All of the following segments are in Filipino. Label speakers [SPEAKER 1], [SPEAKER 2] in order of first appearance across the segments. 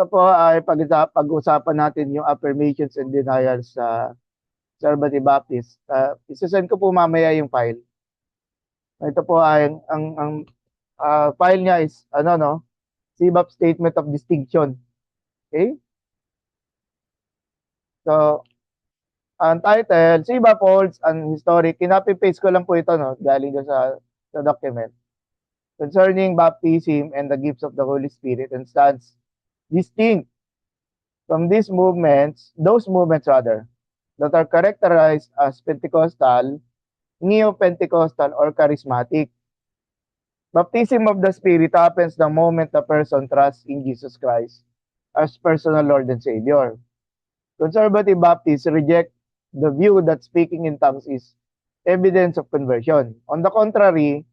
[SPEAKER 1] Ito po ay pag-usapan natin yung affirmations and denials sa Conservative Baptist. Isasend ko po mamaya yung file. Ito po ay ang file niya is ano no, CBAP Statement of Distinction. Okay? So, ang title, CBAP holds an historic, kinopy-paste ko lang po ito no, galing sa document. Concerning baptism and the gifts of the Holy Spirit and stands distinct from those movements rather, that are characterized as Pentecostal, Neo-Pentecostal, or Charismatic. Baptism of the Spirit happens the moment the person trusts in Jesus Christ as personal Lord and Savior. Conservative Baptists reject the view that speaking in tongues is evidence of conversion. On the contrary,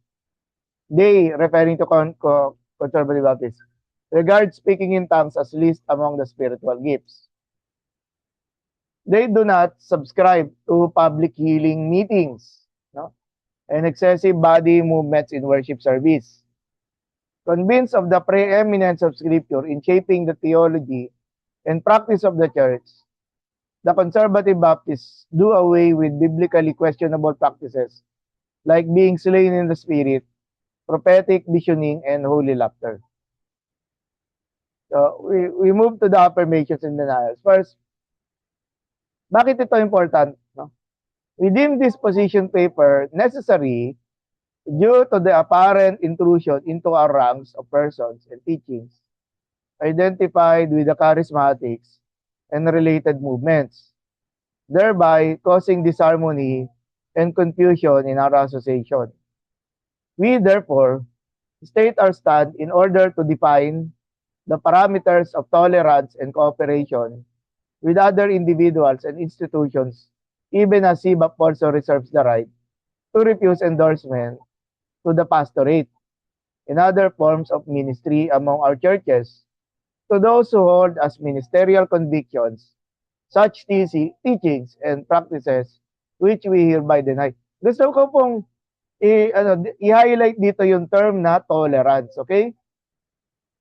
[SPEAKER 1] they, referring to Conservative Baptists, regard speaking in tongues as least among the spiritual gifts. They do not subscribe to public healing meetings, no, and excessive body movements in worship service. Convinced of the preeminence of Scripture in shaping the theology and practice of the church, the Conservative Baptists do away with biblically questionable practices like being slain in the Spirit, prophetic visioning, and holy laughter. So, we move to the affirmations and denials. First, bakit ito important? No? We deem this position paper necessary due to the apparent intrusion into our ranks of persons and teachings identified with the charismatics and related movements, thereby causing disharmony and confusion in our association. We therefore state our stand in order to define the parameters of tolerance and cooperation with other individuals and institutions, even as CBAP also reserves the right to refuse endorsement to the pastorate and other forms of ministry among our churches to those who hold as ministerial convictions such teachings and practices which we hereby deny. Gusto ko pong i-highlight dito yung term na tolerance, okay?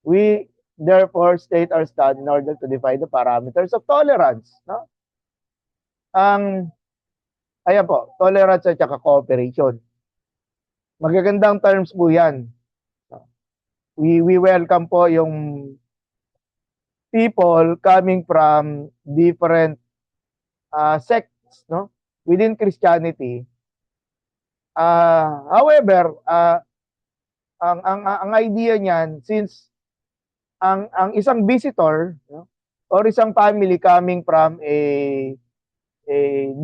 [SPEAKER 1] We therefore state our stand in order to define the parameters of tolerance, no? Ayan po, tolerance at saka cooperation. Magagandang terms po yan. We welcome po yung people coming from different sects, no, within Christianity. However, ang idea niyan, since ang isang visitor, no, or isang family coming from a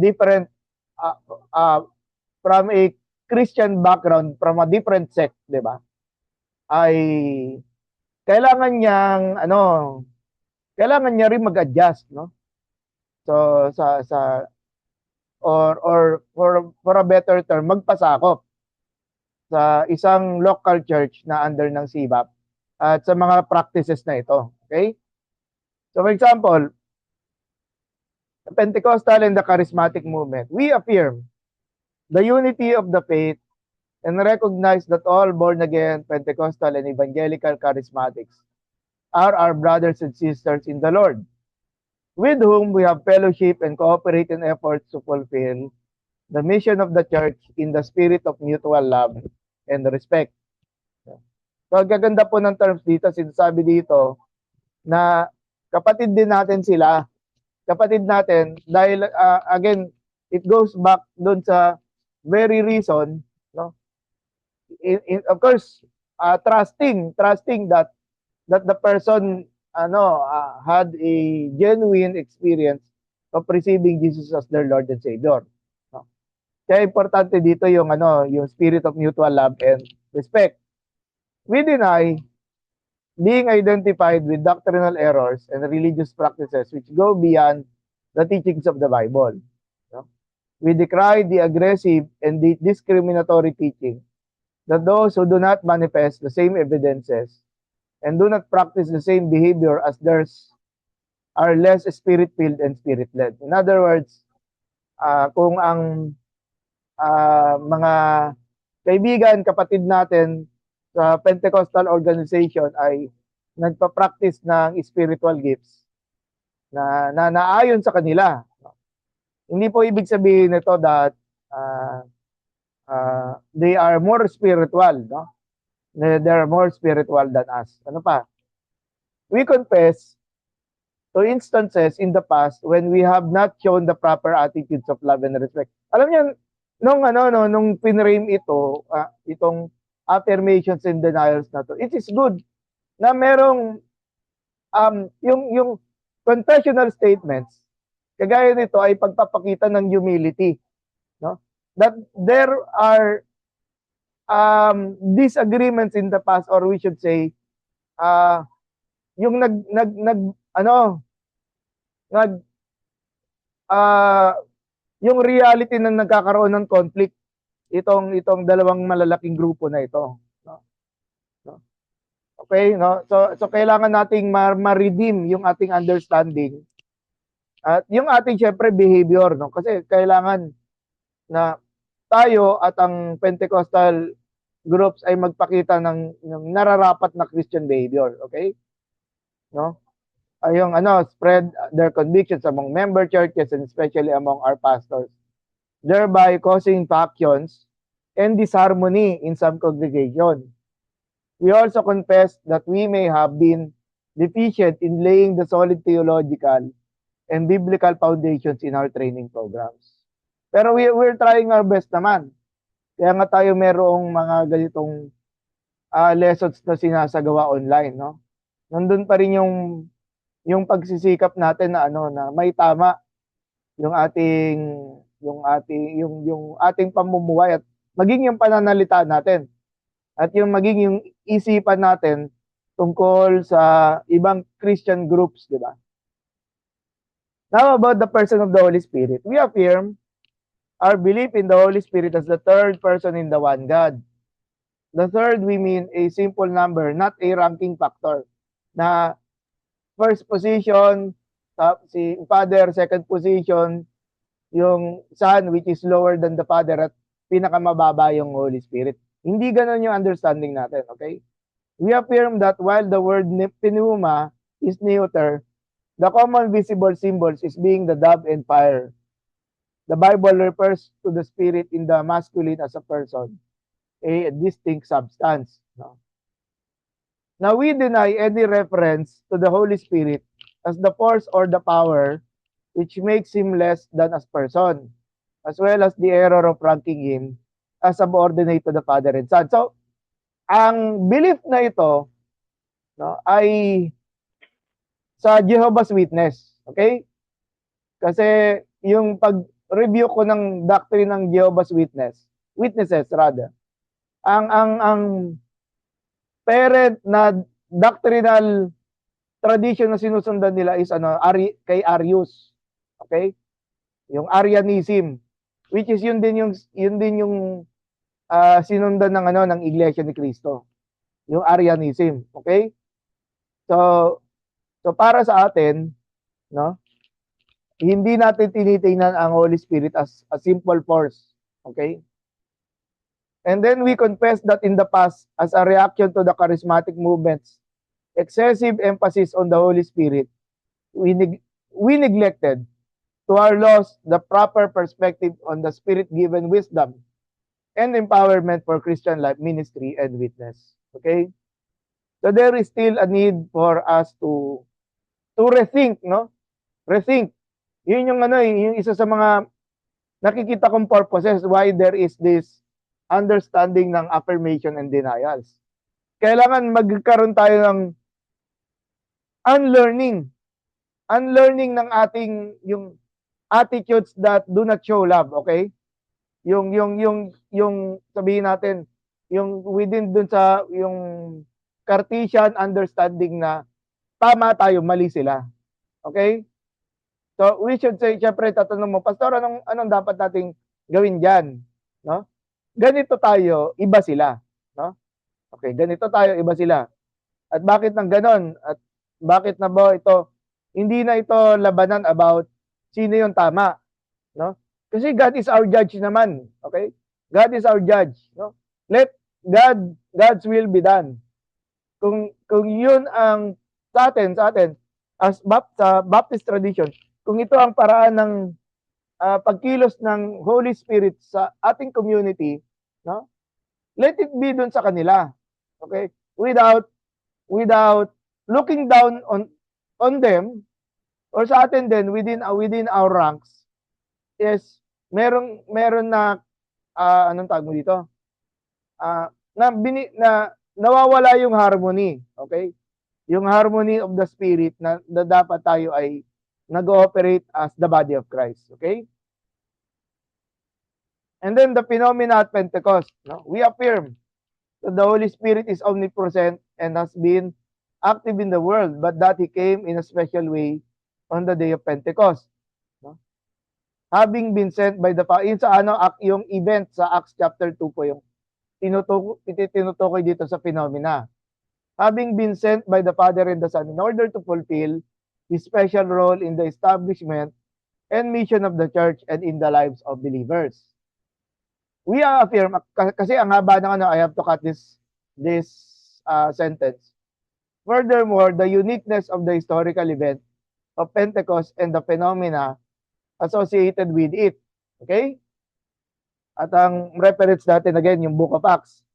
[SPEAKER 1] different from a Christian background, from a different sect, 'di ba? Ay kailangan niyang kailangan niya rin mag-adjust, no? So or for a better term, magpasakop sa isang local church na under ng CBAP at sa mga practices na ito, okay? So for example, the Pentecostal and the Charismatic movement, we affirm the unity of the faith and recognize that all born-again Pentecostal and Evangelical Charismatics are our brothers and sisters in the Lord, with whom we have fellowship and cooperate in efforts to fulfill the mission of the church in the spirit of mutual love and respect. So, ang gaganda po ng terms dito, sinasabi dito na kapatid din natin sila, kapatid natin, dahil again, it goes back doon sa very reason, no? Of course, trusting that the person had a genuine experience of receiving Jesus as their Lord and Savior. No? Kaya importante dito yung yung spirit of mutual love and respect. We deny being identified with doctrinal errors and religious practices which go beyond the teachings of the Bible. No? We decry the aggressive and the discriminatory teaching that those who do not manifest the same evidences and do not practice the same behavior as theirs are less spirit-filled and spirit-led. In other words, kung ang mga kaibigan, kapatid natin sa Pentecostal organization ay nagpa-practice ng spiritual gifts na naayon sa kanila. Hindi po ibig sabihin nito that they are more spiritual, no? They are more spiritual than us. Ano pa? We confess to instances in the past when we have not shown the proper attitudes of love and respect. Alam niyo, nung pinrame ito, itong affirmations and denials na to, it is good na merong yung confessional statements, kagaya nito ay pagpapakita ng humility, no? That there are disagreements in the past, or we should say yung yung reality na nagkakaroon ng conflict itong dalawang malalaking grupo na ito, no? Okay, no? So kailangan nating ma-redeem yung ating understanding at yung ating syempre behavior, no? Kasi kailangan na tayo at ang Pentecostal groups ay magpakita ng nararapat na Christian behavior, okay? No? Ay yung spread their convictions among member churches and especially among our pastors, thereby causing factions and disharmony in some congregation. We also confess that we may have been deficient in laying the solid theological and biblical foundations in our training programs. Pero we're trying our best naman. Kaya nga tayo merong mga ganitong lessons na sinasagawa online, no? Nandun pa rin yung pagsisikap natin na na may tama yung ating pamumuhay at maging yung pananalita natin at yung maging yung isipan natin tungkol sa ibang Christian groups, di ba? Now about the person of the Holy Spirit. We affirm our belief in the Holy Spirit as the third person in the one God. The third, we mean a simple number, not a ranking factor. Na first position, si Father, second position, yung Son, which is lower than the Father, at pinakamababa yung Holy Spirit. Hindi ganun yung understanding natin, okay? We affirm that while the word pneuma is neuter, the common visible symbols is being the dove and fire. The Bible refers to the Spirit in the masculine as a person, a distinct substance. No? Now, we deny any reference to the Holy Spirit as the force or the power which makes him less than as person, as well as the error of ranking him as subordinate to the Father and Son. So, ang belief na ito, no, ay sa Jehovah's Witness, okay? Kasi yung pag-review ko ng doctrine ng Jehovah's Witnesses rather, ang parent na doctrinal tradition na sinusundan nila is kay Arius. Okay? Yung Arianism, which is yun din yung sinundan ng Iglesia ni Cristo. Yung Arianism, okay? So para sa atin, no? Hindi natin tinitingnan ang Holy Spirit as a simple force, okay? And then we confess that in the past, as a reaction to the charismatic movements, excessive emphasis on the Holy Spirit, we neglected, to our loss, the proper perspective on the Spirit-given wisdom and empowerment for Christian life, ministry, and witness. Okay? So there is still a need for us to rethink, no? Rethink. Yun yung isa sa mga nakikita kong purposes why there is this understanding ng affirmation and denials. Kailangan magkaroon tayo ng unlearning ng ating yung attitudes that do not show love, okay? Yung sabihin natin, yung within dun sa yung Cartesian understanding na tama tayo, mali sila. Okay? So we should say, syempre tatanong mo, Pastor, anong dapat nating gawin diyan, no? Ganito tayo, iba sila, no? Okay, ganito tayo, iba sila. At bakit nang ganon? At bakit na ba ito? Hindi na ito labanan about sino yung tama, no? Kasi God is our judge naman, okay? God is our judge, no? Let God's will be done. kung yun ang sa atin as sa Baptist tradition, kung ito ang paraan ng pagkilos ng Holy Spirit sa ating community, no? Let it be dun sa kanila. Okay? Without looking down on them or sa atin din within our ranks is meron na anong tawag mo dito? Na nawawala yung harmony, okay? Yung harmony of the spirit na dapat tayo ay nag-ooperate as the body of Christ, okay? And then the phenomena at Pentecost, no? We affirm that the Holy Spirit is omnipresent and has been active in the world, but that He came in a special way on the day of Pentecost. No? Having been sent by the Father, yung event sa Acts chapter 2 po yung tinutukoy dito sa phenomena. Having been sent by the Father and the Son in order to fulfill His special role in the establishment and mission of the church and in the lives of believers. We affirm, kasi ang haba ng I have to cut this sentence. Furthermore, the uniqueness of the historical event of Pentecost and the phenomena associated with it. Okay? At ang reference natin again, yung Book of Acts.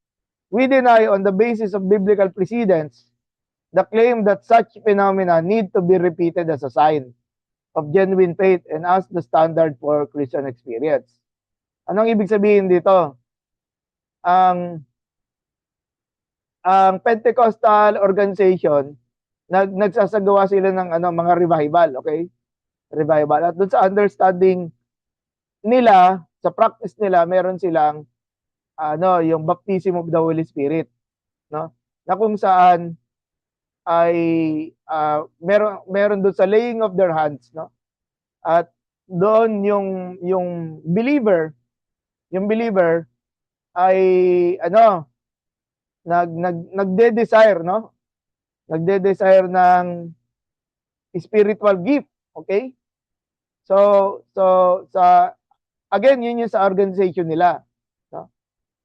[SPEAKER 1] We deny on the basis of biblical precedents the claim that such phenomena need to be repeated as a sign of genuine faith and as the standard for Christian experience. Anong ibig sabihin dito? Ang Pentecostal organization, nagsasagawa sila ng mga revival, okay? Revival. At doon sa understanding nila, sa practice nila, meron silang yung baptism of the Holy Spirit, no? Na kung saan ay meron doon sa laying of their hands, no? At doon yung believer ay nagde-desire, no? Nagde-desire ng spiritual gift, okay? So sa again, yun yung sa organization nila, no?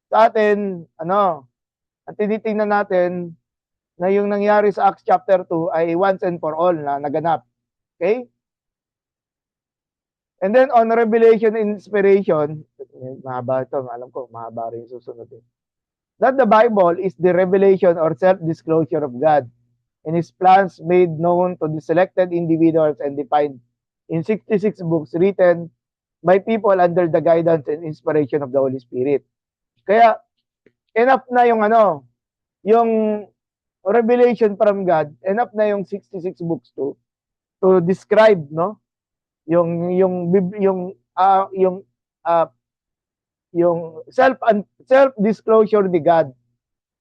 [SPEAKER 1] Sa atin, ang tinitingnan natin na yung nangyari sa Acts chapter 2 ay once and for all na naganap. Okay? And then on revelation and inspiration, mahaba ito, alam ko, mahaba rin susunod. That the Bible is the revelation or self-disclosure of God and His plans made known to the selected individuals and defined in 66 books written by people under the guidance and inspiration of the Holy Spirit. Kaya, enough na yung revelation from God, enough na yung 66 books to describe, no? Yung self-disclosure ni God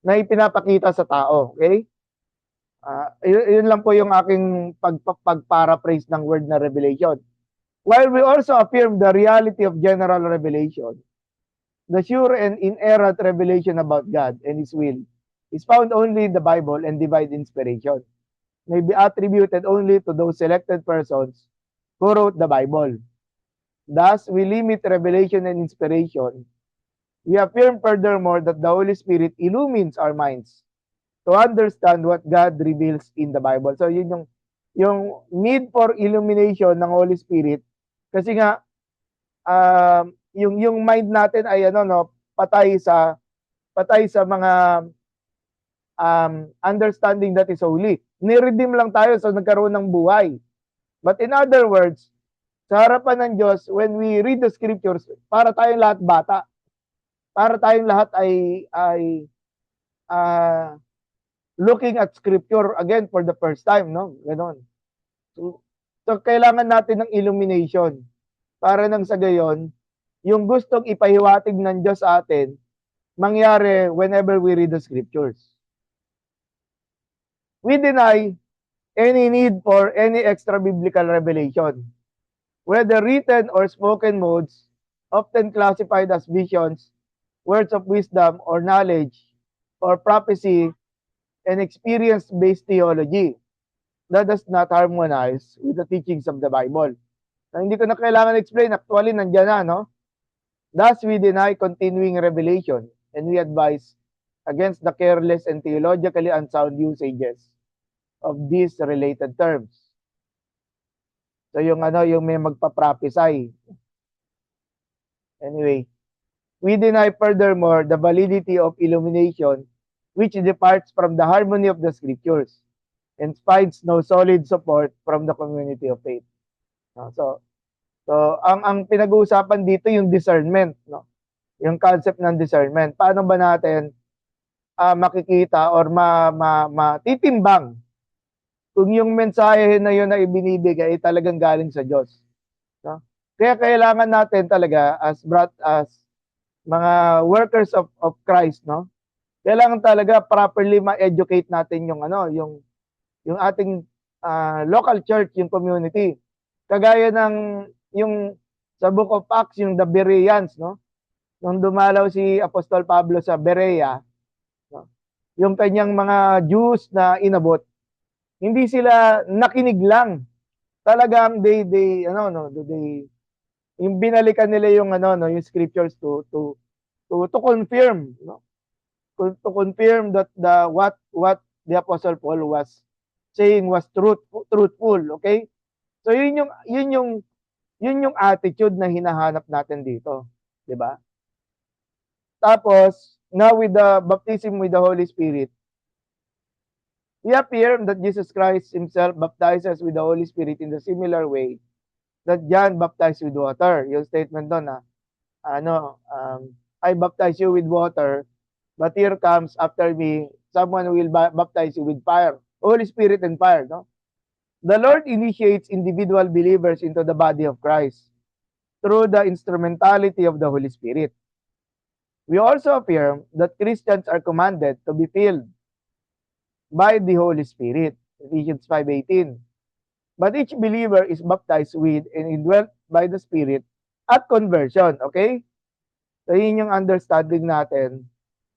[SPEAKER 1] na ipinapakita sa tao, okay? Yun lang po yung aking pag-paraphrase ng word na revelation. While we also affirm the reality of general revelation, the sure and inerrant revelation about God and His will is found only in the Bible and divine inspiration may be attributed only to those selected persons who wrote the Bible. Thus, we limit revelation and inspiration. We affirm furthermore that the Holy Spirit illumines our minds to understand what God reveals in the Bible. So, yun yung need for illumination ng Holy Spirit kasi nga yung mind natin ay patay sa mga understanding that is holy. Ni-redeem lang tayo so nagkaroon ng buhay. But in other words, sa harapan ng Diyos, when we read the scriptures, para tayong lahat bata. Para tayong lahat ay looking at scripture again for the first time, no? Ganon. So kailangan natin ng illumination para nang sa gayon, yung gustong ipahiwatig ng Diyos sa atin, mangyari whenever we read the scriptures. We deny any need for any extra biblical revelation, whether written or spoken modes, often classified as visions, words of wisdom or knowledge, or prophecy, and experience-based theology that does not harmonize with the teachings of the Bible. Na hindi ko na kailangan explain, actually nandiyan na, no? Thus, we deny continuing revelation and we advise against the careless and theologically unsound usages of these related terms. So yung yung may magpa-prophesy. Anyway, we deny furthermore the validity of illumination which departs from the harmony of the scriptures and finds no solid support from the community of faith. So ang pinag-uusapan dito yung discernment, no? Yung concept ng discernment. Paano ba natin makikita or matitimbang kung yung mensahe na yun na ibinibigay ay talagang galing sa Diyos, no? Kaya kailangan natin talaga as mga workers of Christ, no? Kailangan talaga properly ma-educate natin yung yung ating local church, yung community. Kagaya ng yung sa Book of Acts, yung the Bereans, no? Nung dumalaw si Apostol Pablo sa Berea, no? Yung kanyang mga Jews na inabot, hindi sila nakinig lang. Talagang they yung binalikan nila yung yung scriptures to confirm, no? To confirm that what the Apostle Paul was saying was truthful, okay? So yun yung attitude na hinahanap natin dito, 'di ba? Tapos now with the baptism with the Holy Spirit, we affirm that Jesus Christ himself baptizes with the Holy Spirit in the similar way that John baptized with water. Yung statement doon na I baptize you with water, but here comes after me someone who will baptize you with fire, Holy Spirit and fire, no? The Lord initiates individual believers into the body of Christ through the instrumentality of the Holy Spirit. We also affirm that Christians are commanded to be filled by the Holy Spirit, Ephesians 5:18. But each believer is baptized with and indwelt by the Spirit at conversion, okay? So yun yung understanding natin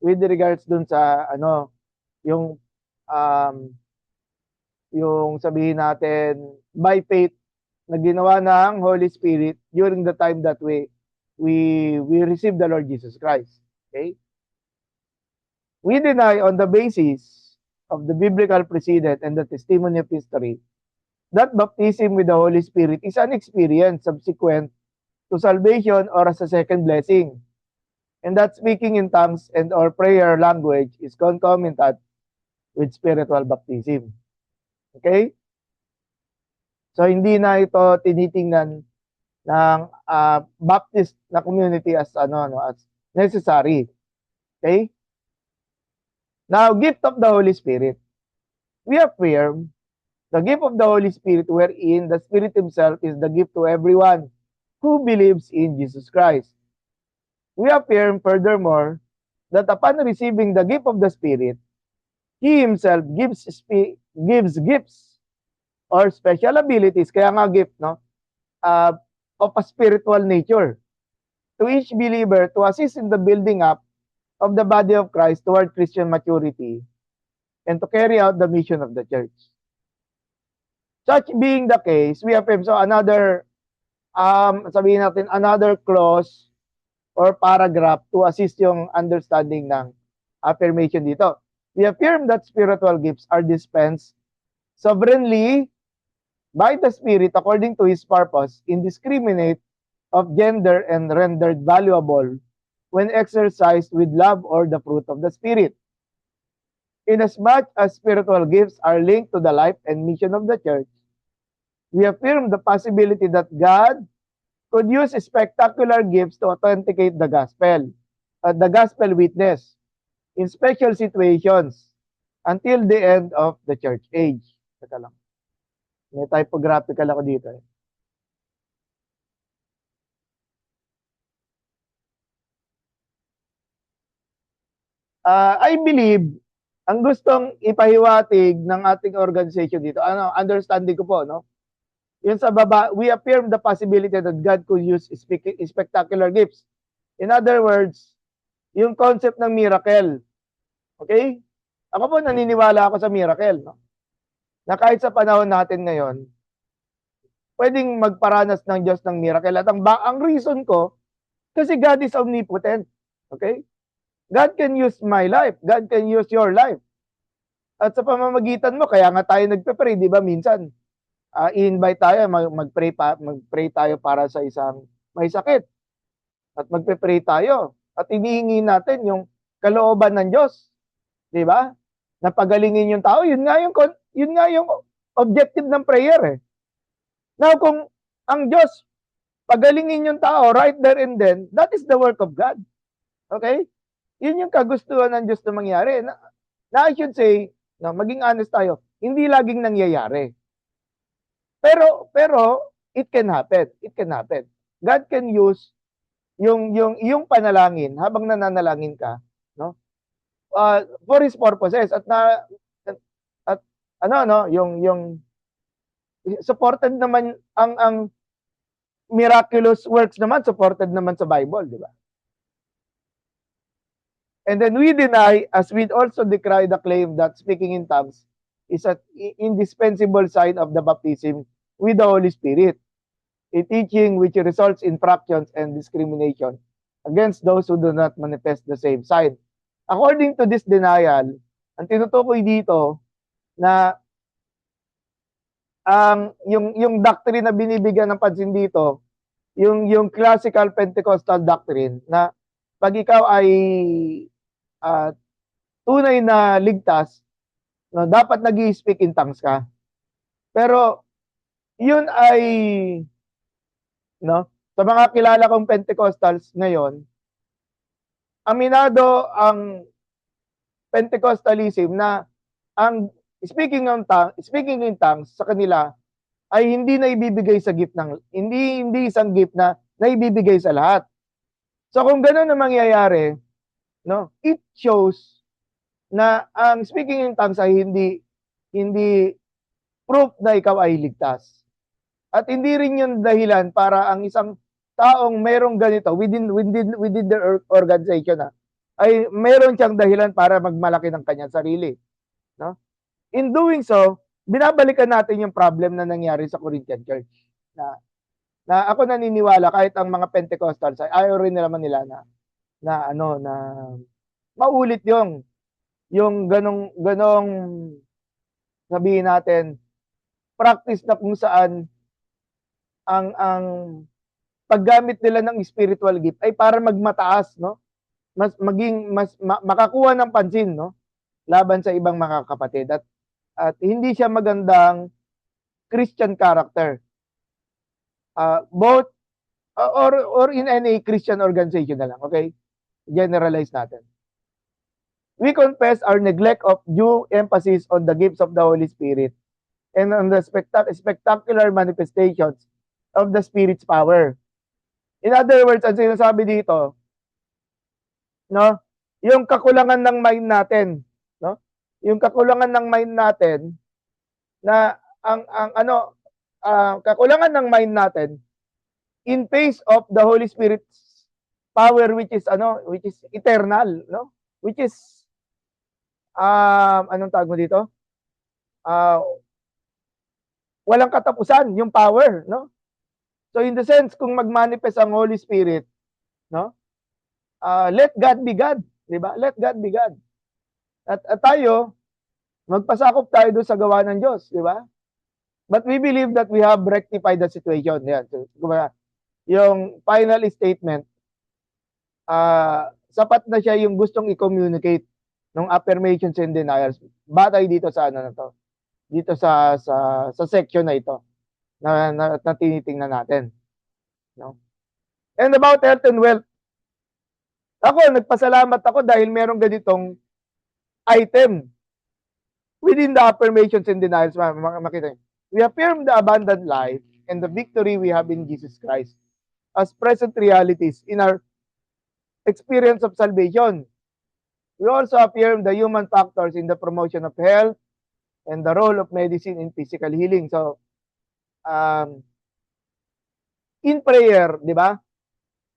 [SPEAKER 1] with regards dun sa yung yung sabihin natin by faith na ginawa ng Holy Spirit during the time that we receive the Lord Jesus Christ. Okay? We deny on the basis of the biblical precedent and the testimony of history that baptism with the Holy Spirit is an experience subsequent to salvation or as a second blessing, and that speaking in tongues and or prayer language is concomitant with spiritual baptism. Okay? So hindi na ito tinitingnan ng Baptist na community as as necessary. Okay? Now, gift of the Holy Spirit. We affirm the gift of the Holy Spirit wherein the Spirit himself is the gift to everyone who believes in Jesus Christ. We affirm furthermore that upon receiving the gift of the Spirit, He himself gives gifts or special abilities, kaya nga gift, no? Of a spiritual nature to each believer to assist in the building up of the body of Christ toward Christian maturity and to carry out the mission of the church. Such being the case, we affirm, so another, sabihin natin, another clause or paragraph to assist yung understanding ng affirmation dito. We affirm that spiritual gifts are dispensed sovereignly by the Spirit according to His purpose, indiscriminate of gender and rendered valuable when exercised with love or the fruit of the Spirit. Inasmuch as spiritual gifts are linked to the life and mission of the church, we affirm the possibility that God could use spectacular gifts to authenticate the gospel witness in special situations until the end of the church age. Teka lang. May typographical ako dito. I believe ang gustong ipahiwatig ng ating organization dito, understanding ko po, no? Yun sa baba, we affirm the possibility that God could use spectacular gifts. In other words, yung concept ng miracle. Okay? Ako po naniniwala ako sa miracle, no? Na kahit sa panahon natin ngayon, pwedeng magparanas ng Diyos ng miracle. At ang reason ko, kasi God is omnipotent. Okay? God can use my life. God can use your life. At sa pamamagitan mo, kaya nga tayo nagpe-pray, di ba? Minsan, i-invite tayo, mag-pray tayo para sa isang may sakit. At magpe-pray tayo. At inihingi natin yung kalooban ng Diyos. Di ba? Na pagalingin yung tao. Yun nga yung objective ng prayer eh. Now, kung ang Diyos pagalingin yung tao right there and then, that is the work of God. Okay? Yun yung kagustuhan ng Diyos na mangyari. Na I should say, no, maging honest tayo, hindi laging nangyayari. Pero it can happen. It can happen. God can use yung panalangin habang nananalangin ka, no? For his purposes at ano no, yung supported naman ang miraculous works naman supported naman sa Bible, di ba? And then we deny, as we also decry the claim that speaking in tongues is an indispensable sign of the baptism with the Holy Spirit, a teaching which results in fractions and discrimination against those who do not manifest the same sign. According to this denial, ang tinutukoy dito na yung doctrine na binibigyan ng pansin dito, yung classical Pentecostal doctrine na pag ikaw ay tunay na ligtas, no, dapat nag-i-speak in tongues ka. Pero yun ay no, sa mga kilala kong Pentecostals ngayon, aminado ang Pentecostalism na ang speaking in tongues sa kanila ay hindi na ibibigay sa gift ng hindi isang gift na naibibigay sa lahat. So kung ganoon ang mangyayari, no, it shows na ang speaking in tongues ay hindi proof na ikaw ay ligtas. At hindi rin yun dahilan para ang isang taong merong ganito within their organization ay meron siyang dahilan para magmalaki ng kanyang sarili, no? In doing so, binabalikan natin yung problem na nangyari sa Corinthian Church. Na ako naniniwala kahit ang mga Pentecostals ay ayaw rin naman nila na maulit yung ganong sabihin natin practice na kung saan ang paggamit nila ng spiritual gift ay para magmataas, no? Makakuha ng pansin, no? Laban sa ibang mga kapatid at hindi siya magandang Christian character. Both or in any Christian organization na lang, okay? Generalize natin. We confess our neglect of due emphasis on the gifts of the Holy Spirit and on the spectacular manifestations of the Spirit's power. In other words, ang sinasabi dito, no, yung kakulangan ng mind natin, no? Yung kakulangan ng mind natin na kakulangan ng mind natin in face of the Holy Spirit's power which is eternal, no? Which is anong tawag mo dito? Walang katapusan yung power, no? So in the sense kung magmanifest ang Holy Spirit, no? Let God be God, di ba? Let God be God. At tayo magpasakop tayo doon sa gawa ng Diyos, di ba? But we believe that we have rectified the situation. Yan. So, yung final statement, sapat na siya yung gustong i-communicate ng affirmations and denials. Batay dito sa ano na to. Dito sa section na ito na tinitingnan natin. No? And about health and wealth, nagpasalamat ako dahil merong ganitong item within the affirmations and denials. Makita niyo. We affirm the abundant life and the victory we have in Jesus Christ as present realities in our experience of salvation. We also affirm the human factors in the promotion of health and the role of medicine in physical healing. So, in prayer, di ba?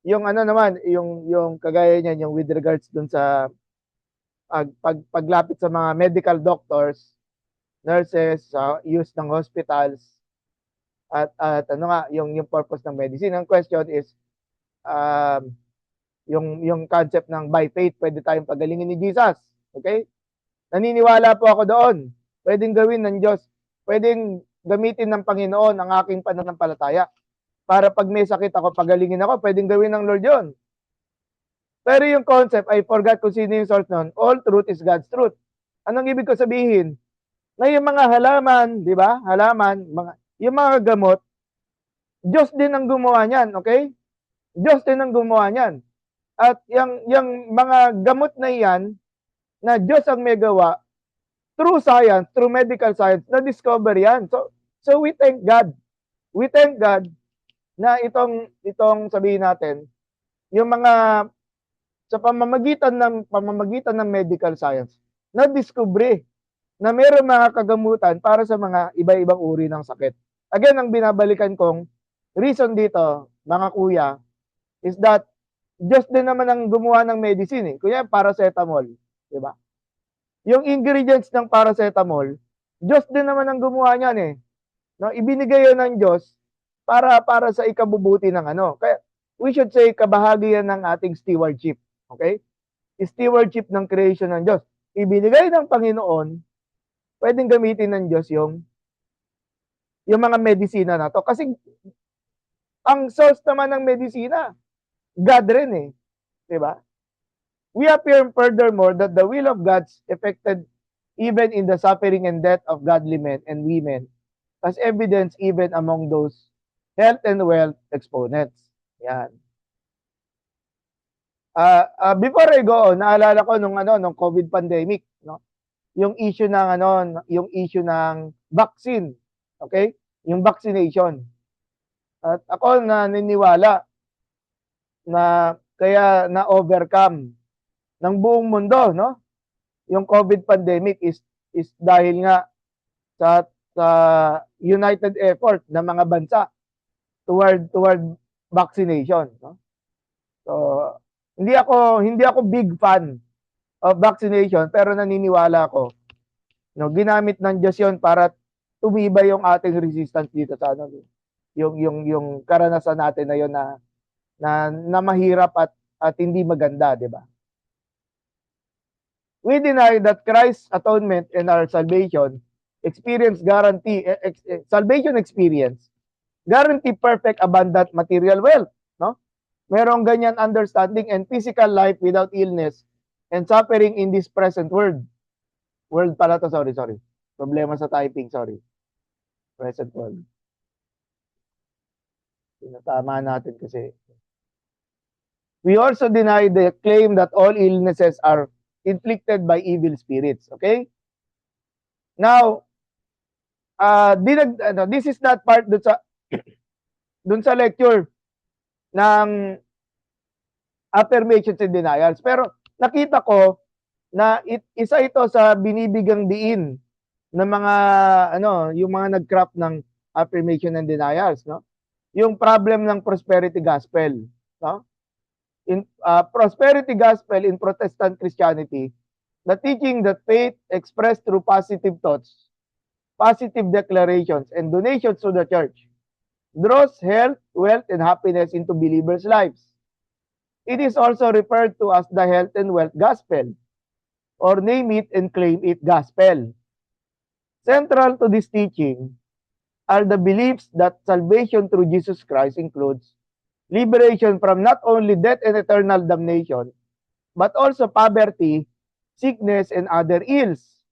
[SPEAKER 1] Yung yung kagaya niyan, yung with regards dun sa paglapit sa mga medical doctors, nurses, use ng hospitals, at yung purpose ng medicine. Ang question is, Yung concept ng by faith, pwede tayong pagalingin ni Jesus. Okay? Naniniwala po ako doon. Pwedeng gawin ng Diyos. Pwedeng gamitin ng Panginoon ang aking pananampalataya. Para pag may sakit ako, pagalingin ako, pwedeng gawin ng Lord yun. Pero yung concept, I forgot kung sino yung source nun, all truth is God's truth. Anong ibig ko sabihin? Na yung mga halaman, di ba? Halaman, yung mga gamot, Diyos din ang gumawa niyan, okay? Diyos din ang gumawa niyan. At yung mga gamot na iyan, na Diyos ang may gawa, through science, through medical science, na-discover yan. So we thank God. We thank God na itong sabihin natin, yung mga sa pamamagitan ng medical science, na-discover na mayroong mga kagamutan para sa mga iba-ibang uri ng sakit. Again, ang binabalikan kong reason dito, mga kuya, is that Diyos din naman ang gumawa ng medicine. Kuya, paracetamol. Diba? Yung ingredients ng paracetamol, Diyos din naman ang gumawa niyan eh. No, ibinigay yun ng Diyos para sa ikabubuti ng ano. Kaya we should say kabahagi yan ng ating stewardship. Okay? Stewardship ng creation ng Diyos. Ibinigay ng Panginoon, pwedeng gamitin ng Diyos yung mga medisina na to. Kasi ang source naman ng medisina, God rin eh. Diba? We affirm furthermore that the will of God's effected even in the suffering and death of godly men and women, as evidence even among those health and wealth exponents. Yan. Before I go on, naalala ko nung COVID pandemic, no? Yung issue ng vaccine, okay? Yung vaccination. At ako naniniwala na kaya na-overcome ng buong mundo, no? Yung COVID pandemic is dahil nga sa united effort ng mga bansa toward vaccination, no? So, hindi ako big fan of vaccination, pero naniniwala ako, no, ginamit ng Diyos 'yon para tumibay yung ating resistance dito sa yung karanasan natin na 'yon na mahirap at hindi maganda, 'di ba? We deny that Christ's atonement and our salvation salvation experience guarantee perfect abundant material wealth, no? Merong ganyan understanding and physical life without illness and suffering in this present world. World pala to, sorry. Problema sa typing, sorry. Present world. Tinatama natin kasi. We also deny the claim that all illnesses are inflicted by evil spirits. Okay? Now, this is not part dun sa lecture ng affirmations and denials. Pero nakita ko na isa ito sa binibigang diin ng mga yung mga nag-craft ng affirmation and denials, no? Yung problem ng prosperity gospel, no? In prosperity gospel in Protestant Christianity, the teaching that faith expressed through positive thoughts, positive declarations, and donations to the church draws health, wealth, and happiness into believers' lives. It is also referred to as the health and wealth gospel, or name it and claim it gospel. Central to this teaching are the beliefs that salvation through Jesus Christ includes liberation from not only death and eternal damnation, but also poverty, sickness, and other ills.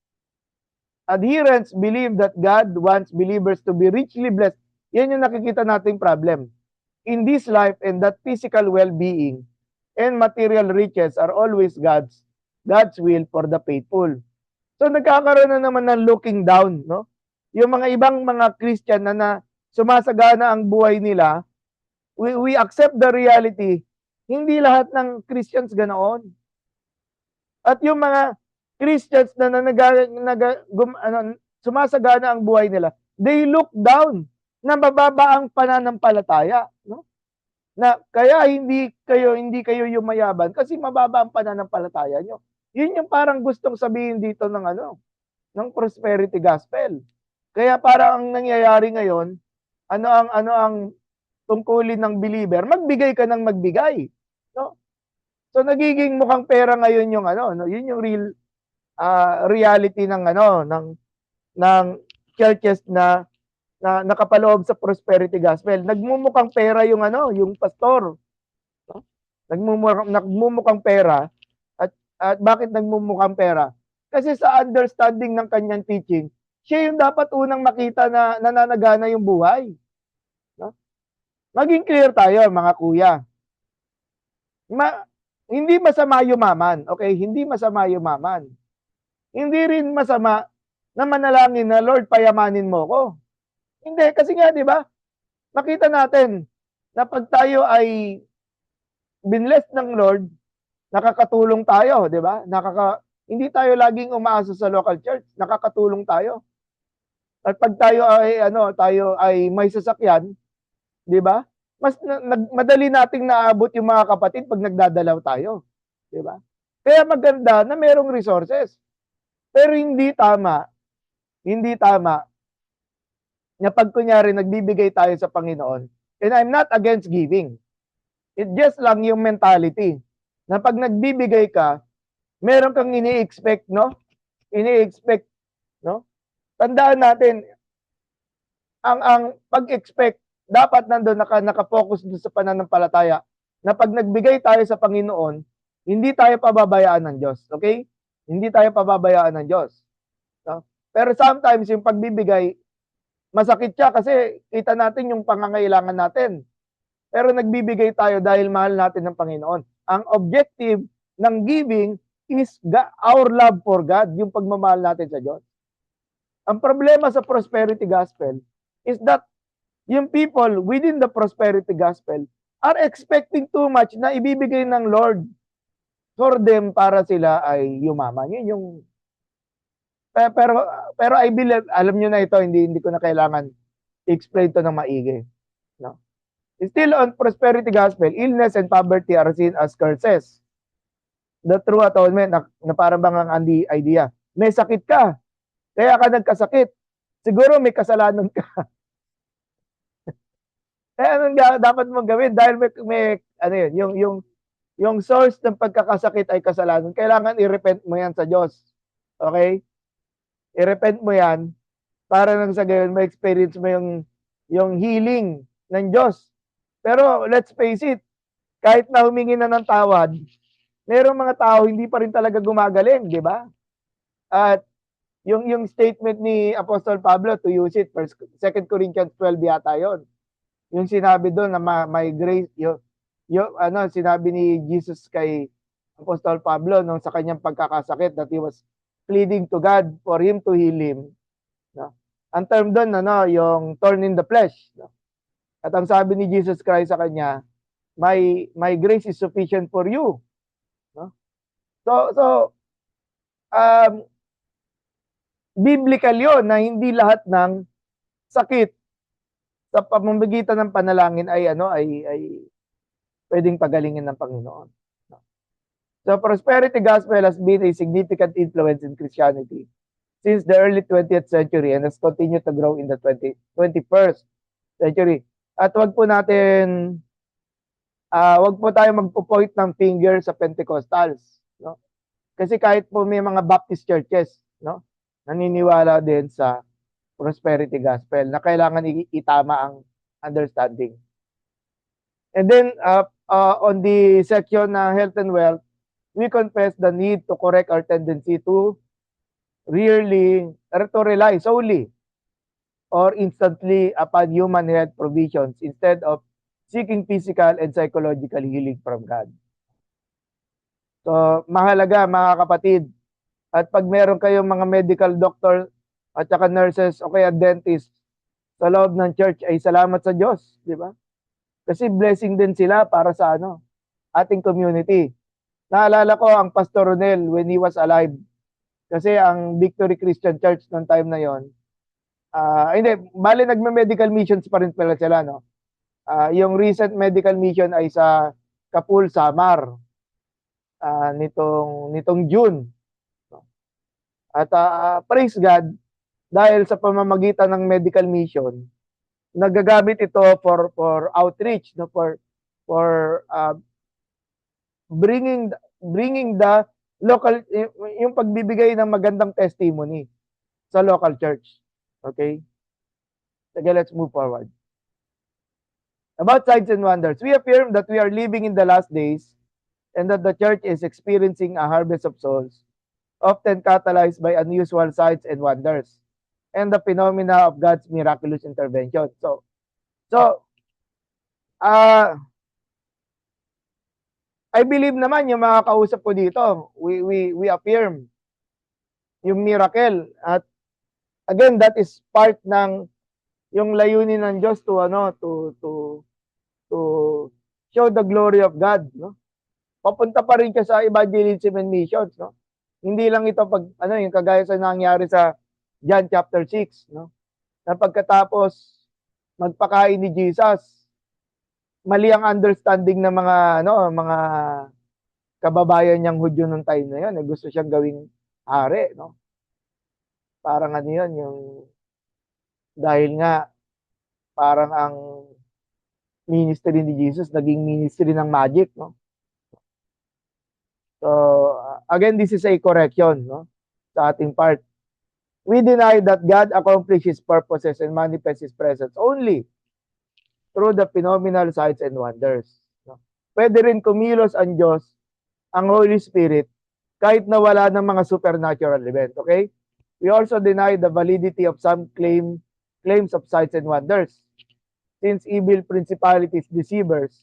[SPEAKER 1] Adherents believe that God wants believers to be richly blessed. Yan yung nakikita nating problem. In this life, and that physical well-being and material riches are always God's will for the faithful. So nagkakaroon na naman ng looking down, no? Yung mga ibang mga Christian na sumasagana ang buhay nila, we accept the reality. Hindi lahat ng Christians ganoon. At yung mga Christians na sumasagana ang buhay nila, they look down na mababa ang pananampalataya, no? Na kaya hindi kayo yumayaban kasi mababa ang pananampalataya nyo. Yun yung parang gustong sabihin dito ng prosperity gospel. Kaya parang ang nangyayari ngayon, ano ang tungkulin ng believer? Magbigay ka ng magbigay, no? So nagiging mukhang pera ngayon yung ano, no? Yun yung real reality ng ano ng churches na nakapaloob sa prosperity gospel. Nagmumukhang pera yung ano, yung pastor, no? Nagmumukhang pera at bakit nagmumukhang pera? Kasi sa understanding ng kanyang teaching, siya yung dapat unang makita na nananagana yung buhay, no? Maging clear tayo, mga kuya. Hindi masama yumaman, okay? Hindi masama yumaman. Hindi rin masama na manalangin na, Lord, payamanin mo ko. Hindi, kasi nga, di ba? Makita natin na pag tayo ay binless ng Lord, nakakatulong tayo, di ba? Hindi tayo laging umaasa sa local church, nakakatulong tayo. At pag tayo ay may sasakyan, di ba? Madali nating naabot yung mga kapatid pag nagdadalaw tayo, di ba? Kaya maganda na merong resources. Pero hindi tama na pag kunyari nagbibigay tayo sa Panginoon, and I'm not against giving. It just lang yung mentality na pag nagbibigay ka, meron kang ini-expect, no? Ini-expect, no? Tandaan natin, ang pag-expect, dapat nandoon naka-focus doon sa pananampalataya na pag nagbigay tayo sa Panginoon, hindi tayo pababayaan ng Diyos. Okay? Hindi tayo pababayaan ng Diyos. No? Pero sometimes yung pagbibigay, masakit siya kasi kita natin yung pangangailangan natin. Pero nagbibigay tayo dahil mahal natin ng Panginoon. Ang objective ng giving is our love for God, yung pagmamahal natin sa Diyos. Ang problema sa prosperity gospel is that yung people within the prosperity gospel are expecting too much na ibibigay ng Lord for them para sila ay yumaman. Yun yung pero I believe, alam niyo na ito, hindi ko na kailangan i-explain to ng maigi. No? Still on prosperity gospel, illness and poverty are seen as curses. The true atonement, na parang bang ang idea. May sakit ka, kaya ka nagkasakit. Siguro may kasalanan ka. Eh, anong dapat mong gawin? Dahil may ano yun, yung source ng pagkakasakit ay kasalanan. Kailangan i-repent mo yan sa Diyos. Okay? I-repent mo yan para nang sa gayon ma-experience mo yung healing ng Diyos. Pero let's face it, kahit na humingi na ng tawad, merong mga tao hindi pa rin talaga gumagaling, di ba? At yung statement ni Apostle Pablo, to use it, 2 Corinthians 12 yata yon. Yung sinabi doon na may grace, sinabi ni Jesus kay Apostle Pablo nung sa kanyang pagkakasakit that he was pleading to God for him to heal him. No? Ang term doon, yung thorn in the flesh. No? At ang sabi ni Jesus Christ sa kanya, my grace is sufficient for you. No? So biblical yon na hindi lahat ng sakit sa pamamagitan ng panalangin ay pwedeng pagalingin ng Panginoon. No? So prosperity gospel has been a significant influence in Christianity since the early 20th century and has continued to grow in the 21st century. At wag po tayo magpo-point ng finger sa Pentecostals, no? Kasi kahit po may mga Baptist churches, no, naniniwala din sa prosperity gospel na kailangan itama ang understanding. And then on the section na health and wealth, we confess the need to correct our tendency to rely solely or instantly upon human health provisions instead of seeking physical and psychological healing from God. So, mahalaga mga kapatid, at pag meron kayong mga medical doctor at saka nurses o kaya dentist sa loob ng church, ay salamat sa Diyos, di ba? Kasi blessing din sila para sa ating community. Naalala ko ang Pastor Ronel when he was alive. Kasi ang Victory Christian Church noong time na yon, bali nagme-medical missions pa rin pala sila, no? Yung recent medical mission ay sa Kapul, Samar, nitong June. At praise God, dahil sa pamamagitan ng medical mission, nagagamit ito for outreach, no, for bringing the local, yung pagbibigay ng magandang testimony sa local church. Okay? Sige, let's move forward. About signs and wonders, we affirm that we are living in the last days and that the church is experiencing a harvest of souls, often catalyzed by unusual signs and wonders and the phenomena of God's miraculous intervention. So, I believe naman yung mga kausap ko dito, we affirm yung miracle. At again, that is part ng yung layunin ng Diyos to to show the glory of God, no? Papunta pa rin siya sa evangelism and missions, no? Hindi lang ito pag yung kagaya sa nangyari sa John chapter 6, no? Na pagkatapos magpakain ni Jesus, mali ang understanding ng mga kababayan niyang Hudyo nung time na yun, gusto siyang gawing hari, no? Parang yun, yung dahil nga parang ang ministry ni Jesus naging ministry ng magic, no? So, again, this is a correction, no? Sa ating part. We deny that God accomplishes purposes and manifests His presence only through the phenomenal signs and wonders. No? Pwede rin kumilos ang Diyos, ang Holy Spirit, kahit na wala ng mga supernatural event. Okay? We also deny the validity of some claims of signs and wonders, since evil principalities, deceivers,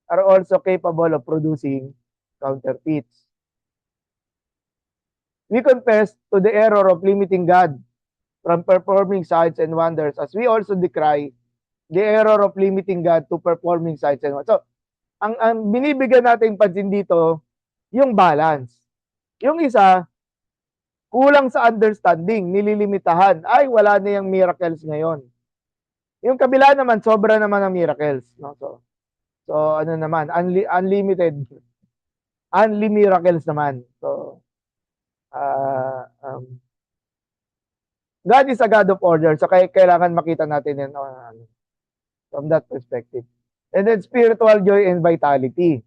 [SPEAKER 1] are also capable of producing counterfeits. We confess to the error of limiting God from performing signs and wonders, as we also decry the error of limiting God to performing signs and wonders. So, ang binibigyan nating pansin dito, yung balance. Yung isa, kulang sa understanding, nililimitahan. Ay, wala na yung miracles ngayon. Yung kabila naman, sobra naman ang miracles. No? So ano naman, unlimited. Unli miracles naman. So, God is a God of order. So, kailangan makita natin yun from that perspective. And then, spiritual joy and vitality.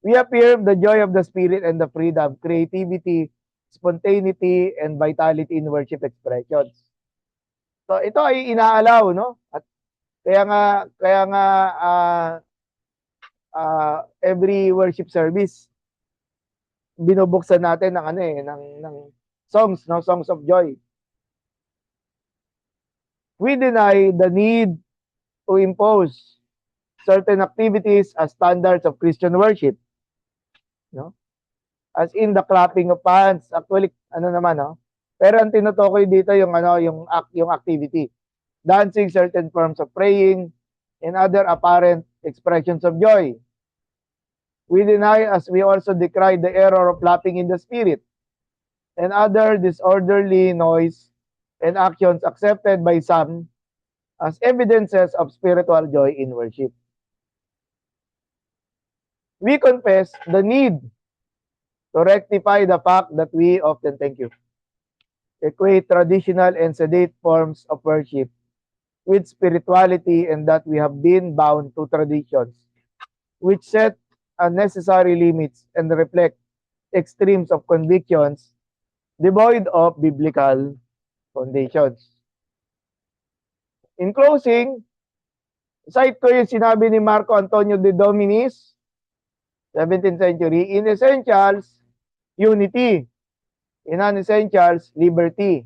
[SPEAKER 1] We affirm the joy of the Spirit and the freedom, creativity, spontaneity, and vitality in worship expressions. So, ito ay inaalaw, no? At kaya nga every worship service, binubuksan natin ng songs, no? Songs of joy. We deny the need to impose certain activities as standards of Christian worship. No? As in the clapping of hands, actually, no? Pero ang tinutukoy dito yung activity. Dancing, certain forms of praying, and other apparent expressions of joy. We deny, as we also decry, the error of laughing in the spirit and other disorderly noise and actions accepted by some as evidences of spiritual joy in worship. We confess the need to rectify the fact that we often, equate traditional and sedate forms of worship with spirituality, and that we have been bound to traditions which set unnecessary limits and reflect extremes of convictions devoid of biblical foundations. In closing, cite ko yung sinabi ni Marco Antonio de Dominis, 17th century, in essentials, unity. In non-essentials, liberty.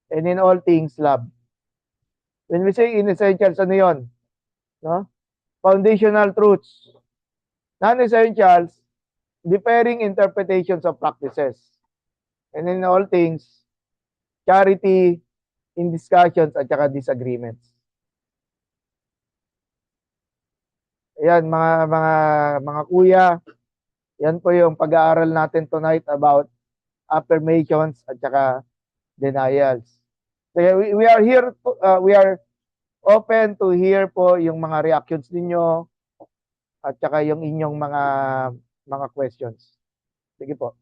[SPEAKER 1] And in all things, love. When we say in essentials, ano yun? No? Foundational truths. Non-essentials, differing interpretations of practices. And in all things, charity in discussions at saka disagreements. Ayan, mga kuya, yan po yung pag-aaral natin tonight about affirmations at saka denials. So we are here, we are open to hear po yung mga reactions ninyo at saka yung inyong mga questions. Sige po.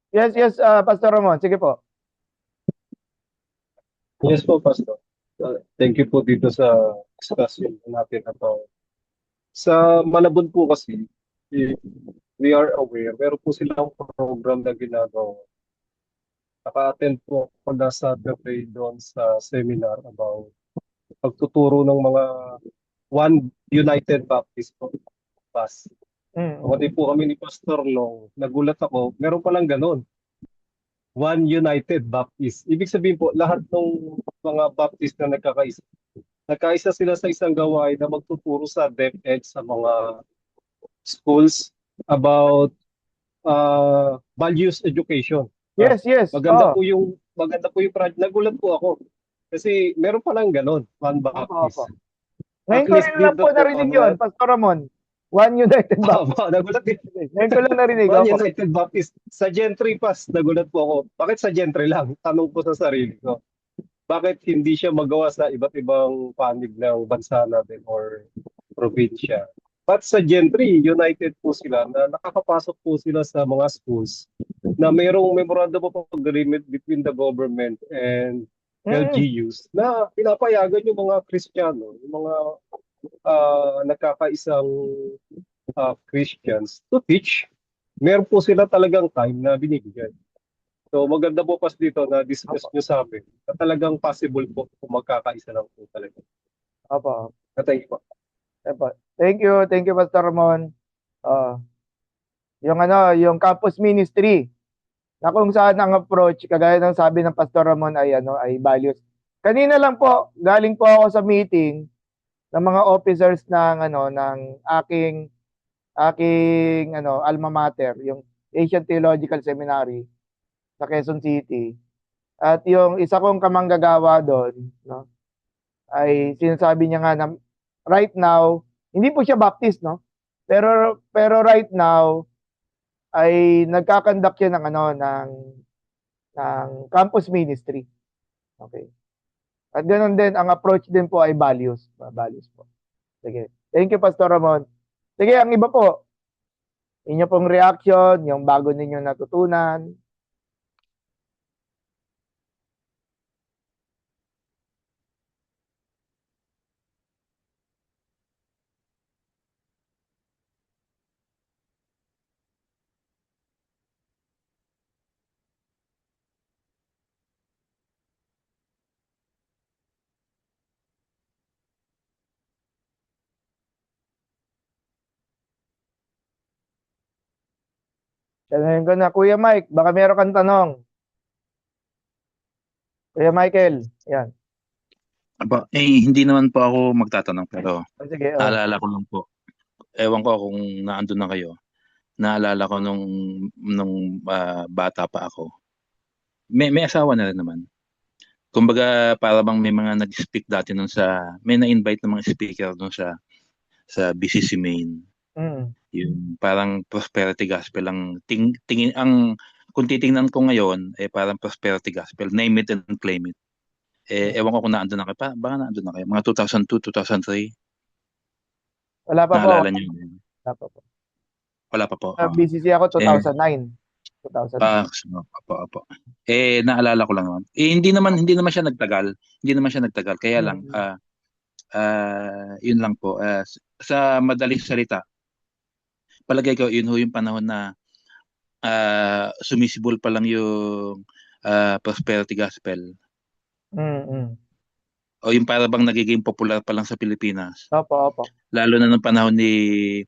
[SPEAKER 1] Yes, Pastor Ramon. Sige po.
[SPEAKER 2] Yes po, Pastor. Thank you po dito sa discussion natin about sa Malabon po kasi, eh, we are aware, meron po silang program na ginagawa. Naka-attend po ako na Saturday doon sa seminar about pagtuturo ng mga One United Baptist po, bus.
[SPEAKER 1] Mm.
[SPEAKER 2] Pati po kami ni Pastor Long, nagulat ako, meron palang ganun. One United Baptist. Ibig sabihin po, lahat ng mga Baptist na nagkakaisa, nagkaisa sila sa isang gawain na magtuturo sa DepEd sa mga schools about values education. Ah,
[SPEAKER 1] Yes, yes. Oh,
[SPEAKER 2] maganda po yung project. Nagulat po ako kasi meron palang ganun, One
[SPEAKER 1] opo, opo.
[SPEAKER 2] Baptist.
[SPEAKER 1] Ngayon
[SPEAKER 2] At
[SPEAKER 1] ko
[SPEAKER 2] least
[SPEAKER 1] rin lang po
[SPEAKER 2] dito po
[SPEAKER 1] narinig yun, Pastor Ramon. One United Baptist.
[SPEAKER 2] nagulat din.
[SPEAKER 1] Ngayon ko lang narinig.
[SPEAKER 2] One
[SPEAKER 1] Opo.
[SPEAKER 2] United Baptist. Sa Gentry Pass, nagulat po ako. Bakit sa Gentry lang? Tanong po sa sarili ko. Bakit hindi siya magawa sa iba't ibang panig ng bansa natin or probinsya? But sa Gentry, united po sila na nakakapasok po sila sa mga schools na mayroong memorandum of agreement between the government and
[SPEAKER 1] Mm.
[SPEAKER 2] LGUs na pinapayagan yung mga Kristiyano, yung mga nagkakaisang Christians to teach. Meron po sila talagang time na binibigyan. So maganda po pas dito na discuss
[SPEAKER 1] Opo.
[SPEAKER 2] nyo sa amin na talagang possible po kung magkakaisa lang po talaga.
[SPEAKER 1] Opo.
[SPEAKER 2] Thank you po.
[SPEAKER 1] Opo. Thank you, Pastor Ramon. Ah, yung ano, yung campus ministry na kung saan ang approach, kagaya ng sabi ng Pastor Ramon ay ano, ay values. Kanina lang po, galing po ako sa meeting ng mga officers ng ano ng aking ano alma mater, yung Asian Theological Seminary sa Quezon City. At yung isa kong kamanggagawa doon, no, ay sinasabi niya nga na right now, hindi po siya Baptist, no? Pero right now ay nagkakandak siya ng ano ng campus ministry. Okay. At ganoon din ang approach din po ay values, values po. Sige. Thank you Pastor Ramon. Sige, ang iba po, inyo pong reaction, yung bago ninyo natutunan. Tanungin ko na, Kuya Mike, baka meron kang tanong. Kuya Michael, yan.
[SPEAKER 3] Hindi naman po ako magtatanong pero
[SPEAKER 1] O, sige, oh.
[SPEAKER 3] naalala ko lang po. Ewan ko kung naandun na kayo. Naalala ko nung bata pa ako. May asawa na rin naman. Kumbaga para bang may mga nag-speak dati may na-invite na mga speaker sa BCC Main.
[SPEAKER 1] Mm.
[SPEAKER 3] Yung parang prosperity gospel tingin kung titingnan ko ngayon parang prosperity gospel, name it and claim it.
[SPEAKER 1] Mm.
[SPEAKER 3] Ewan ko kung naandun na kayo pa, baka naandun na kayo. Mga 2002, 2003,
[SPEAKER 1] Wala pa po.
[SPEAKER 3] naalala niyo?
[SPEAKER 1] Wala pa po.
[SPEAKER 3] Wala pa po.
[SPEAKER 1] BCC ako
[SPEAKER 3] Eh,
[SPEAKER 1] 2009. 2009.
[SPEAKER 3] Opo, opo. Naalala ko lang naman. Hindi naman siya nagtagal. Hindi naman siya nagtagal. Kaya lang,
[SPEAKER 1] Mm.
[SPEAKER 3] yun lang po. Sa madaling salita, palagay ko, yun ho yung panahon na sumisibol pa lang yung prosperity gospel.
[SPEAKER 1] Mm.
[SPEAKER 3] O yung para bang nagiging popular pa lang sa Pilipinas.
[SPEAKER 1] Opo, opo.
[SPEAKER 3] Lalo na ng panahon ni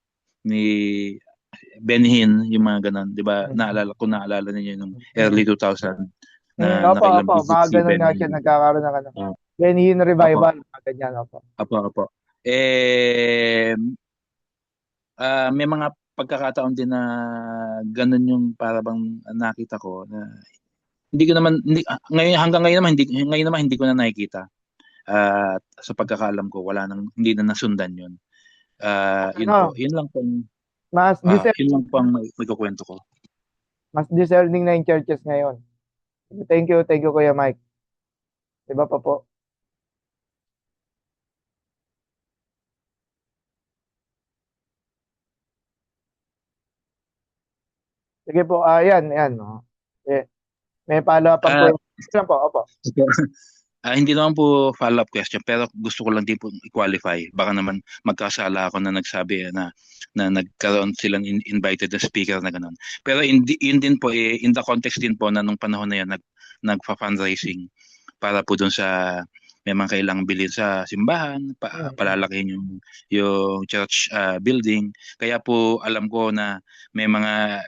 [SPEAKER 3] Benny Hinn, yung mga ganun, 'di ba?
[SPEAKER 1] Mm.
[SPEAKER 3] Naalala niyo yung
[SPEAKER 1] Mm.
[SPEAKER 3] early 2000 na
[SPEAKER 1] Opo,
[SPEAKER 3] nakailang
[SPEAKER 1] opo.
[SPEAKER 3] visit
[SPEAKER 1] Mga
[SPEAKER 3] si
[SPEAKER 1] ganun nga
[SPEAKER 3] Benny
[SPEAKER 1] siya
[SPEAKER 3] Hinn.
[SPEAKER 1] nagkakaroon ng ano.
[SPEAKER 3] Ah,
[SPEAKER 1] Benny Hinn
[SPEAKER 3] Opo,
[SPEAKER 1] Revival. Mga ganyan, opo.
[SPEAKER 3] opo. May mga pagkakataon din na ganun yung para bang nakita ko na hindi ko naman ngayon hanggang ngayon naman hindi ko na nakikita. Sa pagkakaalam ko hindi na nasundan yun. Yun po.
[SPEAKER 1] Ano, mas
[SPEAKER 3] Yun
[SPEAKER 1] discerning,
[SPEAKER 3] lang po ang magkukwento ko.
[SPEAKER 1] mas discerning na yung churches ngayon. Thank you Kuya Mike. Iba pa po. Sige po, yan. Oh. Eh, may follow-up po
[SPEAKER 3] Ah,
[SPEAKER 1] yung lang po, opo.
[SPEAKER 3] Hindi naman po follow-up question pero gusto ko lang din po i-qualify. Baka naman magkasala ako na nagsabi na nagkaroon silang invited na speaker na gano'n. Pero yun din po in the context din po na nung panahon na yun nagfa-fundraising para po doon sa may mga kailangang bilhin sa simbahan, palalakihin yung church building. Kaya po alam ko na may mga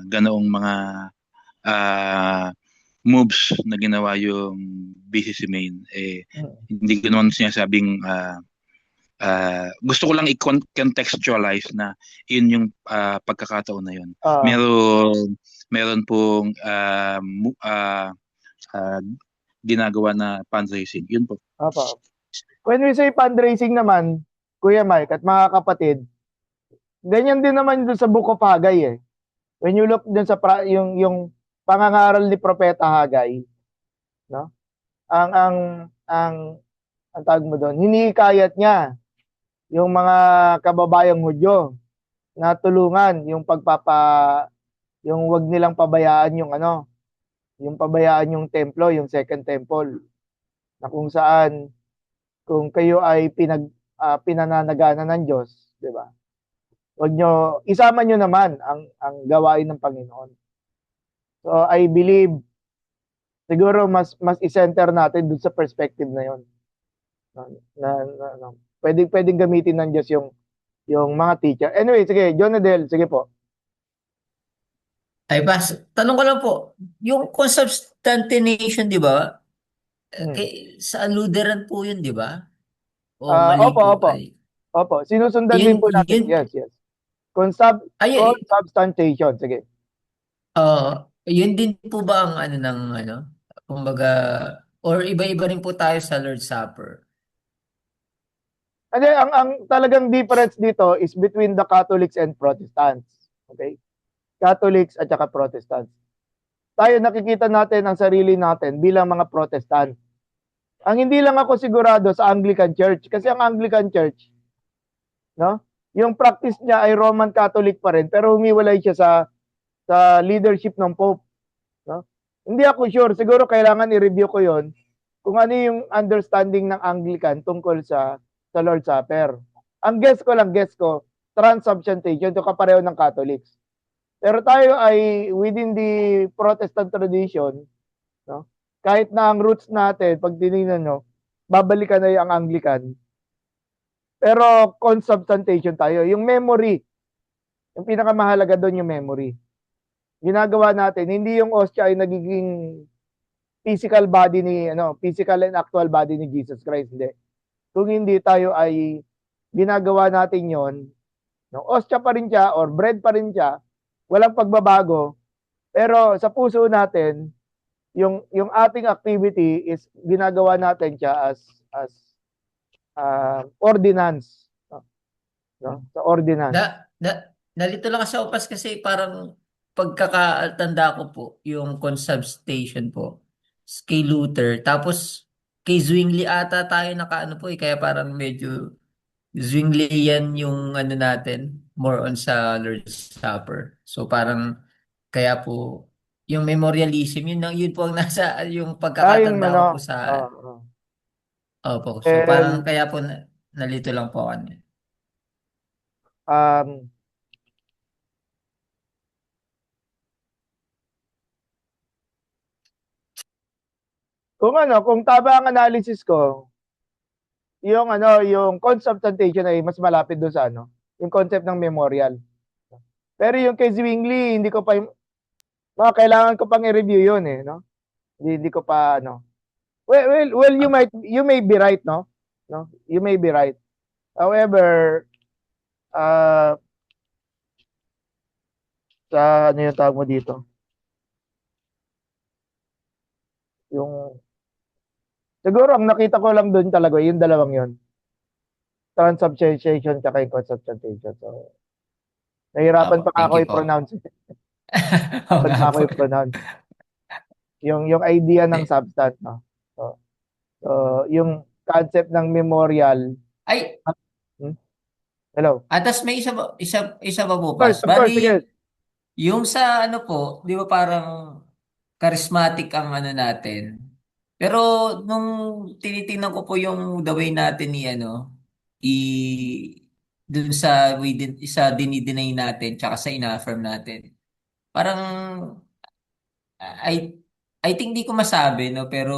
[SPEAKER 3] ganoong mga ah, moves na ginawa yung BCC Main. Hindi ko naman sinasabing gusto ko lang i-contextualize na yun yung pagkakataon na yun.
[SPEAKER 1] Ah,
[SPEAKER 3] Meron pong ginagawa na fundraising. Yun po.
[SPEAKER 1] Opo. When we say fundraising naman, Kuya Mike at mga kapatid, ganyan din naman doon sa Book of Haggai eh. When you look dun sa yung pangangaral ni Propeta Haggai, no? Ang tawag mo doon, hinihikayat niya yung mga kababayang Hudyo na tulungan yung wag nilang pabayaan yung pabayaan yung templo, yung second temple, na kung saan kung kayo ay pinananagana ng Diyos, di ba? Wag nyo, isama nyo naman ang gawain ng Panginoon. So I believe siguro mas i-center natin dun sa perspective na yon. Pwedeng gamitin ng Diyos yung mga teacher. Anyway, sige, John Adel, sige po.
[SPEAKER 4] Ay, tanong ko lang po, yung consubstantiation, di ba?
[SPEAKER 1] Hmm.
[SPEAKER 4] Sa Lutheran po yun, di ba? O mali
[SPEAKER 1] Opo,
[SPEAKER 4] po?
[SPEAKER 1] opo. Opo, sinusundan din po natin. Yes, yes.
[SPEAKER 4] Ay,
[SPEAKER 1] Consubstantiation, sige.
[SPEAKER 4] yun din po ba ang kumbaga, or iba-iba rin po tayo sa Lord's Supper?
[SPEAKER 1] Kasi ang talagang difference dito is between the Catholics and Protestants. Okay? Catholics at saka Protestants. Tayo nakikita natin ang sarili natin bilang mga Protestant. Ang hindi lang ako sigurado sa Anglican Church kasi ang Anglican Church, no? Yung practice niya ay Roman Catholic pa rin pero humiwalay siya sa leadership ng Pope, no? Hindi ako sure, siguro kailangan i-review ko 'yon kung ano yung understanding ng Anglican tungkol sa Lord's Supper. Ang guess ko, transubstantiation, to kapareho ng Catholics. Pero tayo ay within the Protestant tradition, no? Kahit na ang roots natin, pag tinignan nyo, babalikan na yung Anglican. Pero consubstantiation tayo. Yung memory, yung pinakamahalaga doon yung memory. Ginagawa natin, hindi yung ostia ay nagiging physical and actual body ni Jesus Christ, hindi. Kung hindi tayo ay ginagawa natin yon, no, ostia pa rin siya or bread pa rin siya, walang pagbabago, pero sa puso natin, yung ating activity is ginagawa natin siya as ordinance, no? Sa ordinance.
[SPEAKER 4] Nalito lang sa upas kasi parang pagkakatanda ko po, yung consubstantiation po, kay Luther, tapos kay Zwingli ata tayo nakaano po kaya parang medyo Zwingli yan yung natin, more on sa Lord's Supper. So parang kaya po yung memorialism yun po ang nasa yung pagkakatanda ko po sa opo. So parang kaya po nalito lang po ako.
[SPEAKER 1] Kung tama ang analysis ko, yung consubstantiation ay mas malapit doon sa yung concept ng memorial. Pero yung kay Zwingli, hindi ko pa kailangan ko pang i-review yun no? Hindi ko pa Well, you may be right, no? You may be right. However, sa ano yung tawag mo dito? Siguro ang nakita ko lang doon talaga yung dalawang yon. Transubstantiation at yung consubstantiation. So, nahirapan pa ako i-pronounce. Yung idea ng substance, no? So, yung concept ng memorial.
[SPEAKER 4] Ay.
[SPEAKER 1] Hello.
[SPEAKER 4] Atas may isa pa po
[SPEAKER 1] pa. Of course, sige.
[SPEAKER 4] Yung sa po, di ba parang charismatic ang natin, Pero nung tinitingnan ko po yung the way natin ni ano, i dun sa sa dinideny natin tsaka sa ina-affirm natin. Parang I I think di ko masabi no, pero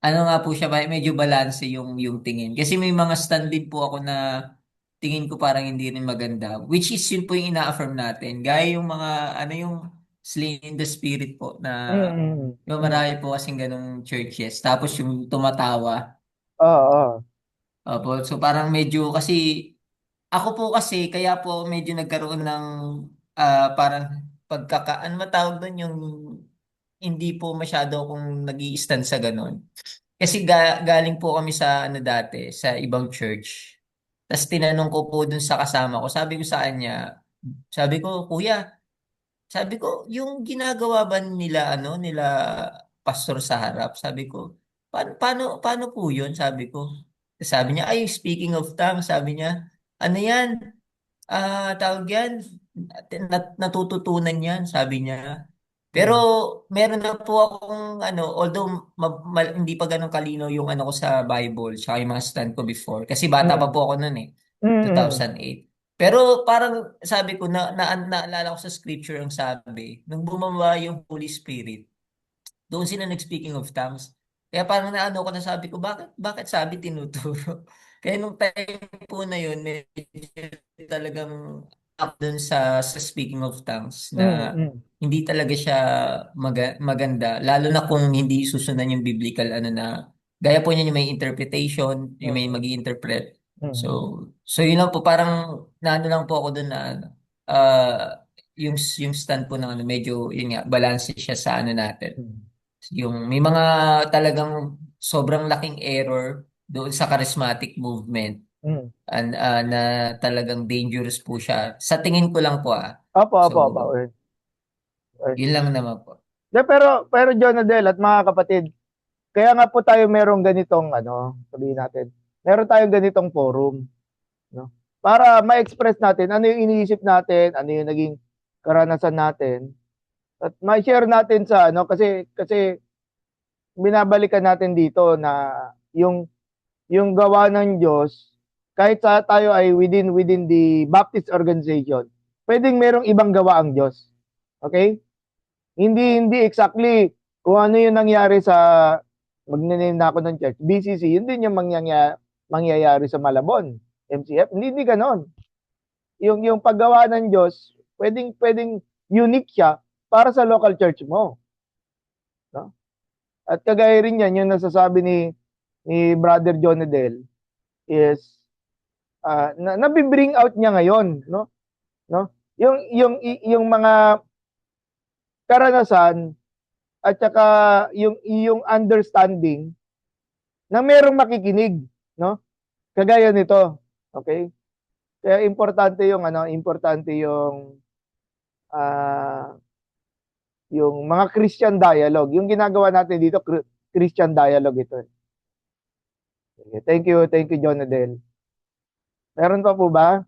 [SPEAKER 4] ano nga po siya, medyo balanse yung tingin. Kasi may mga stand din po ako na tingin ko parang hindi rin maganda. Which is yun po yung ina-affirm natin. Gaya yung mga, ano yung slain in the spirit po na
[SPEAKER 1] Mm,
[SPEAKER 4] yung
[SPEAKER 1] mm.
[SPEAKER 4] marami po kasing ganong churches. Tapos yung tumatawa.
[SPEAKER 1] Oo, oo.
[SPEAKER 4] Opo, so parang medyo kasi ako po kasi kaya po medyo nagkaroon ng parang ano matawag doon yung hindi po masyado akong nag-i-stand sa ganun. Kasi galing po kami sa ano dati, sa ibang church. Tapos tinanong ko po dun sa kasama ko, sabi ko sa kanya, sabi ko, Kuya, sabi ko, yung ginagawa ba nila, ano, nila pastor sa harap? Sabi ko, paano po yun? Sabi ko. Sabi niya, ay, speaking of tongues, sabi niya, ano yan? Tawag yan, natututunan yan, sabi niya. Pero
[SPEAKER 1] Mm,
[SPEAKER 4] meron na po akong ano, although hindi pa ganun kalino yung ano ko sa Bible, tsaka yung mga stand ko before. Kasi bata pa
[SPEAKER 1] mm,
[SPEAKER 4] po ako noon eh,
[SPEAKER 1] mm, mm,
[SPEAKER 4] 2008. Pero parang sabi ko naalala ko sa scripture ang sabi, nung bumaba yung Holy Spirit, doon sila nag-speaking of tongues. Kaya parang naano ko na sabi ko, bakit sabi tinuturo? Kaya nung time po na yun, medyo talagang up dun sa speaking of tongues
[SPEAKER 1] mm,
[SPEAKER 4] na
[SPEAKER 1] mm,
[SPEAKER 4] hindi talaga siya maganda. Lalo na kung hindi susundan yung biblical ano na, gaya po niya yung may interpretation, yung may
[SPEAKER 1] mm,
[SPEAKER 4] mag-interpret.
[SPEAKER 1] mm,
[SPEAKER 4] So yun lang po, parang naano lang po ako dun na ano, yung stand po ng ano, medyo, yun nga, balance siya sa ano natin.
[SPEAKER 1] mm,
[SPEAKER 4] Yung may mga talagang sobrang laking error doon sa charismatic movement
[SPEAKER 1] mm.
[SPEAKER 4] na talagang dangerous po siya. Sa tingin ko lang po
[SPEAKER 1] Opo,
[SPEAKER 4] So,
[SPEAKER 1] opo, opo. Eh.
[SPEAKER 4] yun lang naman po.
[SPEAKER 1] Pero Jonadel at mga kapatid, kaya nga po tayo merong ganitong ano, sabihin natin, meron tayong ganitong forum, no? Para ma-express natin ano yung iniisip natin, ano yung naging karanasan natin at ma-share natin sa ano kasi binabalikan natin dito na yung yung gawa ng Diyos kahit sa tayo ay within the Baptist organization, pwedeng merong ibang gawa ang Diyos. Okay? Hindi exactly kung ano yung nangyari sa magnaname na ako ng church, BCC, yun din yung mangyayari sa Malabon, MCF. Hindi ganon. Yung paggawa ng Diyos, pwedeng unique siya para sa local church mo. No? At kagaya rin yan, yung nasasabi ni Brother Jonadel is nabibring out niya ngayon, no? Yung mga karanasan at saka yung understanding na merong makikinig, no? Kagaya nito, okay? Kaya importante ah yung mga Christian dialogue. Yung ginagawa natin dito, Christian dialogue ito. Sige, thank you, Jonadel. Meron pa po ba?